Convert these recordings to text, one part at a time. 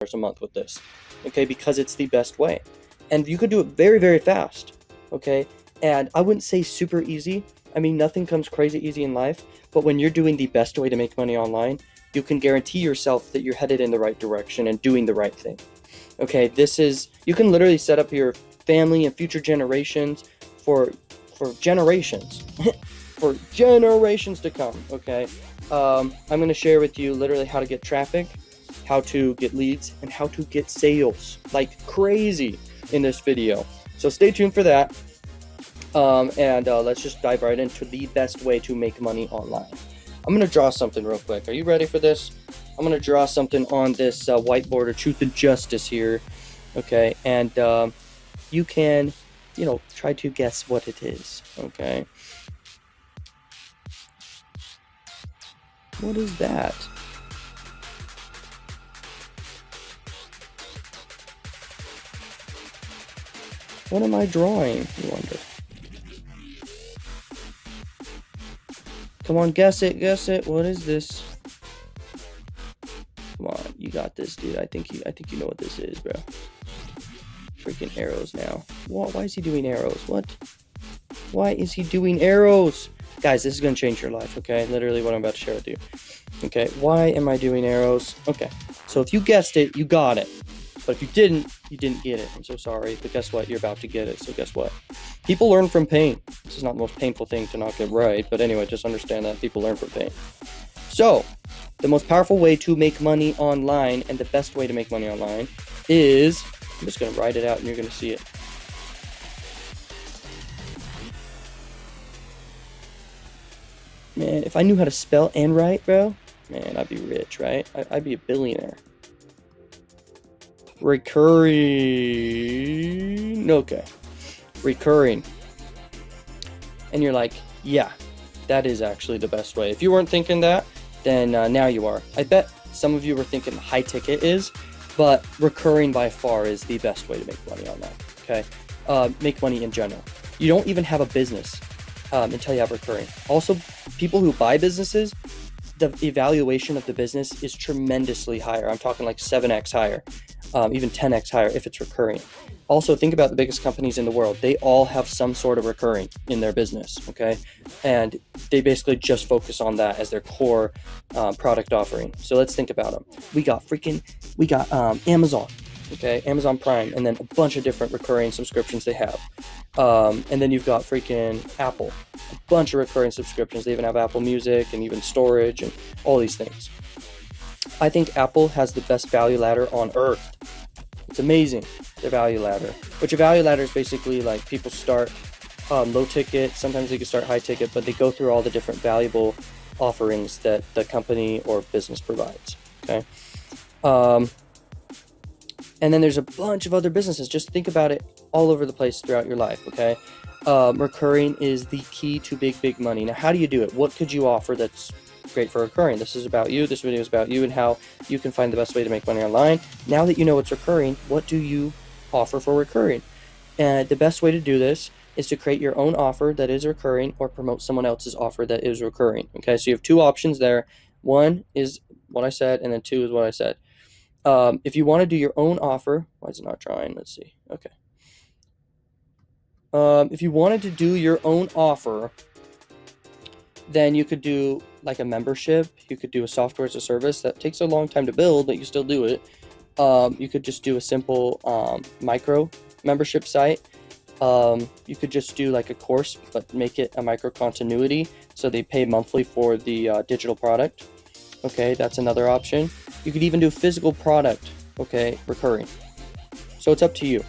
a month with this, okay, because it's the best way. And you could do it very, very fast, okay? And I wouldn't say super easy. I mean, nothing comes crazy easy in life, but when you're doing the best way to make money online, you can guarantee yourself that you're headed in the right direction and doing the right thing. Okay, you can literally set up your family and future generations for generations, for generations to come, okay? I'm going to share with you literally how to get traffic, how to get leads, and how to get sales like crazy in this video. So stay tuned for that. Let's just dive right into the best way to make money online. I'm going to draw something real quick. Are you ready for this? I'm going to draw something on this whiteboard of truth and justice here. Okay. And you can, try to guess what it is. Okay. What is that? What am I drawing, you wonder? Come on, guess it. What is this? Come on, you got this, dude. I think you know what this is, bro. Freaking arrows now. Why is he doing arrows? What? Why is he doing arrows? Guys, this is going to change your life, okay? Literally what I'm about to share with you. Okay, why am I doing arrows? Okay, so if you guessed it, you got it. But if you didn't get it. I'm so sorry, but guess what? You're about to get it, so guess what? People learn from pain. This is not the most painful thing to not get right, but anyway, just understand that people learn from pain. So, the most powerful way to make money online and the best way to make money online is, I'm just going to write it out and you're going to see it. Man, if I knew how to spell and write, bro, man, I'd be rich, right? I'd be a billionaire. Recurring. Okay. Recurring. And you're like, yeah, that is actually the best way. If you weren't thinking that, then now you are. I bet some of you were thinking high ticket is, but recurring by far is the best way to make money on that. Okay. Make money in general. You don't even have a business until you have recurring. Also, people who buy businesses, the evaluation of the business is tremendously higher. I'm talking like 7x higher, even 10x higher if it's recurring. Also, think about the biggest companies in the world. They all have some sort of recurring in their business, okay? And they basically just focus on that as their core product offering. So let's think about them. We got Amazon, okay? Amazon Prime, and then a bunch of different recurring subscriptions they have. And then you've got freaking Apple, a bunch of recurring subscriptions. They even have Apple Music and even storage and all these things. I think Apple has the best value ladder on earth. It's amazing, their value ladder. Which a value ladder is basically like people start low ticket, sometimes they can start high ticket, but they go through all the different valuable offerings that the company or business provides, okay? And then there's a bunch of other businesses. Just think about it all over the place throughout your life, okay? Recurring is the key to big money. Now, how do you do it? What could you offer that's great for recurring? This is about you. This video is about you and how you can find the best way to make money online. Now that you know what's recurring, what do you offer for recurring? And the best way to do this is to create your own offer that is recurring or promote someone else's offer that is recurring, okay? So you have two options there. One is what I said, and then two is what I said. If you want to do your own offer, why is it not drawing? Let's see. Okay. If you wanted to do your own offer, then you could do like a membership. You could do a software as a service that takes a long time to build, but you still do it. You could just do a simple micro membership site. You could just do like a course, but make it a micro continuity, so they pay monthly for the digital product. Okay, that's another option. You could even do physical product, okay, recurring. So it's up to you.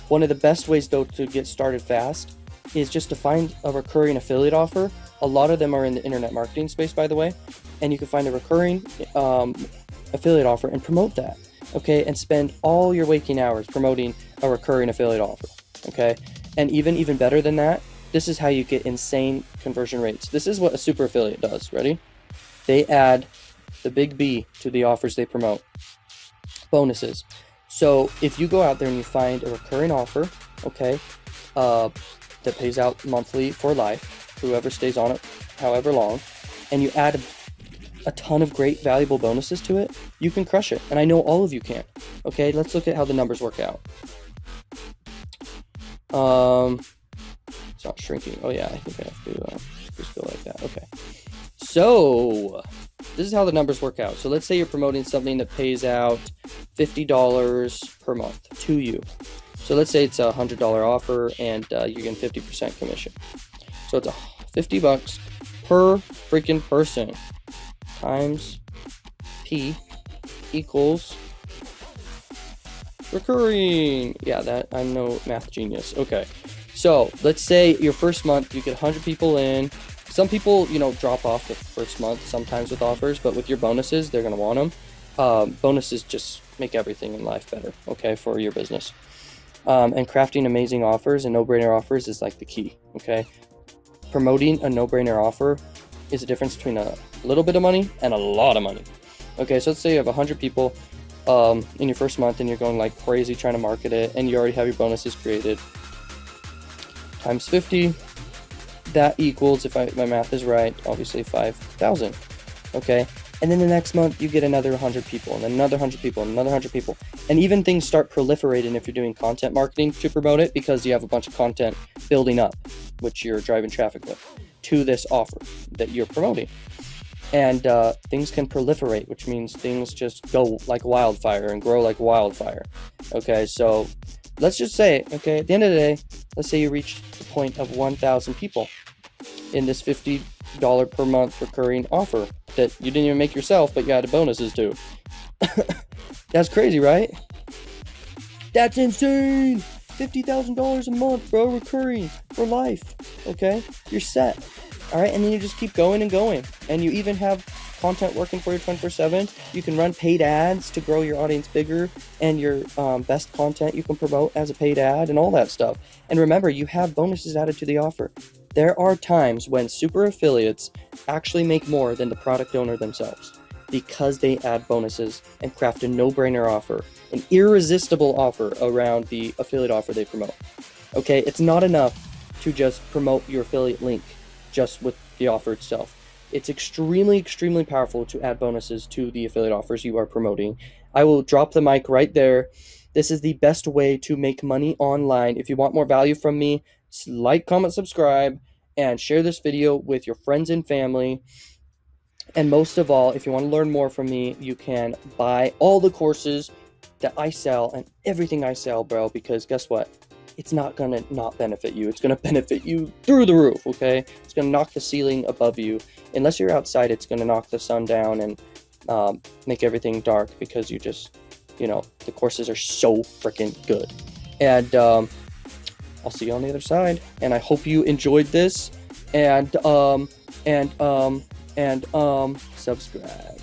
One of the best ways though to get started fast is just to find a recurring affiliate offer. A lot of them are in the internet marketing space, by the way, and you can find a recurring affiliate offer and promote that, okay, and spend all your waking hours promoting a recurring affiliate offer, okay? And even better than that, this is how you get insane conversion rates. This is what a super affiliate does. Ready? They add the big B to the offers they promote. Bonuses. So if you go out there and you find a recurring offer, okay, that pays out monthly for life, whoever stays on it however long, and you add a ton of great valuable bonuses to it, you can crush it. And I know all of you can. Okay, let's look at how the numbers work out. It's not shrinking. Oh yeah, I think I have to just go like that. Okay. So this is how the numbers work out. So let's say you're promoting something that pays out $50 per month to you. So let's say it's a $100 offer and you're getting 50% commission. So it's $50 per freaking person times P equals recurring. Yeah, that I'm no math genius. Okay. So let's say your first month you get 100 people in. Some people, drop off the first month sometimes with offers, but with your bonuses, they're going to want them. Bonuses just make everything in life better, okay, for your business. And crafting amazing offers and no-brainer offers is like the key, okay? Promoting a no-brainer offer is the difference between a little bit of money and a lot of money. Okay, so let's say you have 100 people in your first month and you're going like crazy trying to market it and you already have your bonuses created. Times 50. That equals, if my math is right, obviously 5,000, okay? And then the next month, you get another 100 people, and then another 100 people, and another 100 people. And even things start proliferating if you're doing content marketing to promote it, because you have a bunch of content building up, which you're driving traffic with, to this offer that you're promoting. And things can proliferate, which means things just go like wildfire and grow like wildfire, okay? So let's just say, okay, at the end of the day, let's say you reach the point of 1,000 people in this $50 per month recurring offer that you didn't even make yourself, but you added bonuses to. That's crazy, right? That's insane! $50,000 a month, bro, recurring for life, okay? You're set, all right? And then you just keep going and going. And you even have content working for you 24/7. You can run paid ads to grow your audience bigger, and your best content you can promote as a paid ad and all that stuff. And remember, you have bonuses added to the offer. There are times when super affiliates actually make more than the product owner themselves because they add bonuses and craft a no-brainer offer, an irresistible offer around the affiliate offer they promote. Okay, it's not enough to just promote your affiliate link just with the offer itself. It's extremely, extremely powerful to add bonuses to the affiliate offers you are promoting. I will drop the mic right there. This is the best way to make money online. If you want more value from me, like, comment, subscribe, and share this video with your friends and family. And most of all, if you want to learn more from me, you can buy all the courses that I sell and everything I sell, bro, because guess what? It's not going to not benefit you. It's going to benefit you through the roof, okay? It's going to knock the ceiling above you. Unless you're outside, it's going to knock the sun down and make everything dark because you just, the courses are so freaking good. And I'll see you on the other side. And I hope you enjoyed this. And subscribe.